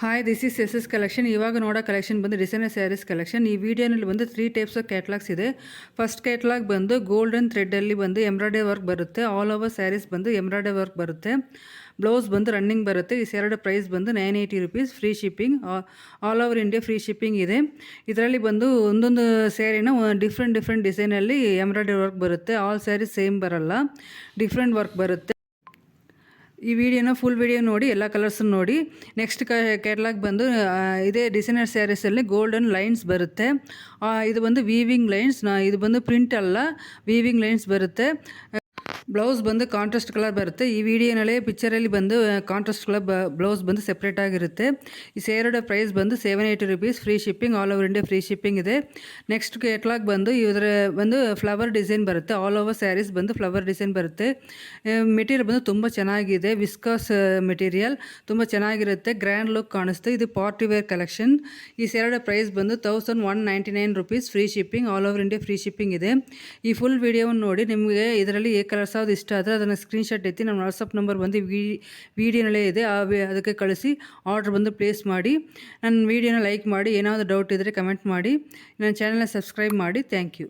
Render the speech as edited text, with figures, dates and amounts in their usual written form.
Hi this is S S collection. ಇವಾಗ ನೋಡೋ collection ಬಂದು ಡಿಸೈನರ್ ಸ್ಯಾರೀಸ್ ಕಲೆಕ್ಷನ್. ಈ ವಿಡಿಯೋನಲ್ಲಿ ಬಂದು 3 ಟೈಪ್ಸ್ ಆಫ್ ಕ್ಯಾಟ್ಲಾಗ್ಸ್ ಇದೆ. ಫಸ್ಟ್ ಕ್ಯಾಟ್ಲಾಗ್ ಬಂದು ಗೋಲ್ಡನ್ ಥ್ರೆಡ್ಡಲ್ಲಿ ಬಂದು ಎಂಬ್ರಾಯ್ಡರಿ ವರ್ಕ್ ಬರುತ್ತೆ. ಆಲ್ ಓವರ್ ಸ್ಯಾರೀಸ್ ಬಂದು ಎಂಬ್ರಾಯ್ಡರಿ ವರ್ಕ್ ಬರುತ್ತೆ. ಬ್ಲೌಸ್ ಬಂದು ರನ್ನಿಂಗ್ ಬರುತ್ತೆ. ಈ ಸ್ಯಾರಿಯ ಪ್ರೈಸ್ ಬಂದು 980 rupees. Free shipping, all over India free shipping ಇದೆ. ಇದರಲ್ಲಿ ಬಂದು ಒಂದೊಂದು ಸ್ಯಾರಿನ ಡಿಫ್ರೆಂಟ್ ಡಿಸೈನಲ್ಲಿ ಎಂಬ್ರಾಯ್ಡರಿ ವರ್ಕ್ ಬರುತ್ತೆ. ಆಲ್ ಸ್ಯಾರಿ ಸೇಮ್ ಬರಲ್ಲ, ಡಿಫ್ರೆಂಟ್ ವರ್ಕ್ ಬರುತ್ತೆ. ಈ ವಿಡಿಯೋನ ಫುಲ್ ವಿಡಿಯೋ ನೋಡಿ, ಎಲ್ಲ ಕಲರ್ಸನ್ನು ನೋಡಿ. ನೆಕ್ಸ್ಟ್ ಕ್ಯಾಟ್ಲಾಗ್ ಬಂದು ಇದೇ ಡಿಸೈನರ್ ಸ್ಯಾರೀಸಲ್ಲಿ ಗೋಲ್ಡನ್ ಲೈನ್ಸ್ ಬರುತ್ತೆ. ಇದು ಬಂದು ವೀವಿಂಗ್ ಲೈನ್ಸ್, ಇದು ಬಂದು ಪ್ರಿಂಟ್ ಅಲ್ಲ, ವೀವಿಂಗ್ ಲೈನ್ಸ್ ಬರುತ್ತೆ. ಬ್ಲೌಸ್ ಬಂದು ಕಾಂಟ್ರಾಸ್ಟ್ ಕಲರ್ ಬರುತ್ತೆ. ಈ ವಿಡಿಯೋನಲ್ಲಿ ಪಿಕ್ಚರಲ್ಲಿ ಬಂದು ಕಾಂಟ್ರಾಸ್ಟ್ ಕಲರ್ ಬ್ಲೌಸ್ ಬಂದು ಸೆಪ್ರೇಟ್ ಆಗಿರುತ್ತೆ. ಈ ಸ್ಯಾರಿಯ ಪ್ರೈಸ್ ಬಂದು 780 rupees. Free shipping, all over India free shipping ಇದೆ. ನೆಕ್ಸ್ಟ್ ಕ್ಯಾಟ್ಲಾಗ್ ಬಂದು ಇದರ ಬಂದು ಫ್ಲವರ್ ಡಿಸೈನ್ ಬರುತ್ತೆ. ಆಲ್ ಓವರ್ ಸ್ಯಾರೀಸ್ ಬಂದು ಫ್ಲವರ್ ಡಿಸೈನ್ ಬರುತ್ತೆ. ಮೆಟೀರಿಯಲ್ ಬಂದು ತುಂಬ ಚೆನ್ನಾಗಿದೆ, ವಿಸ್ಕಾಸ್ ಮೆಟೀರಿಯಲ್ ತುಂಬ ಚೆನ್ನಾಗಿರುತ್ತೆ, ಗ್ರ್ಯಾಂಡ್ ಲುಕ್ ಕಾಣಿಸುತ್ತೆ. ಇದು ಪಾರ್ಟಿ ವೇರ್ ಕಲೆಕ್ಷನ್. ಈ ಸ್ಯಾರಿಯ ಪ್ರೈಸ್ ಬಂದು 1199 rupees. Free shipping, all over India free shipping ಇದೆ. ಈ ಫುಲ್ ವಿಡಿಯೋವನ್ನು ನೋಡಿ ನಿಮಗೆ ಇದರಲ್ಲಿ ಕಲರ್ಸ್ ಯಾವ್ದು ಇಷ್ಟ ಆದರೆ ಅದನ್ನು ಸ್ಕ್ರೀನ್ಶಾಟ್ ಎತ್ತಿ ನಮ್ಮ ವಾಟ್ಸಪ್ ನಂಬರ್ ಬಂದು ವಿಡಿಯೋನಲ್ಲೇ ಇದೆ, ಅದಕ್ಕೆ ಕಳಿಸಿ ಆರ್ಡ್ರ್ ಬಂದು ಪ್ಲೇಸ್ ಮಾಡಿ. ನನ್ನ ವಿಡಿಯೋನ ಲೈಕ್ ಮಾಡಿ, ಏನಾದರೂ ಡೌಟ್ ಇದ್ದರೆ ಕಮೆಂಟ್ ಮಾಡಿ, ನನ್ನ ಚಾನಲ್ನ ಸಬ್ಸ್ಕ್ರೈಬ್ ಮಾಡಿ. Thank you.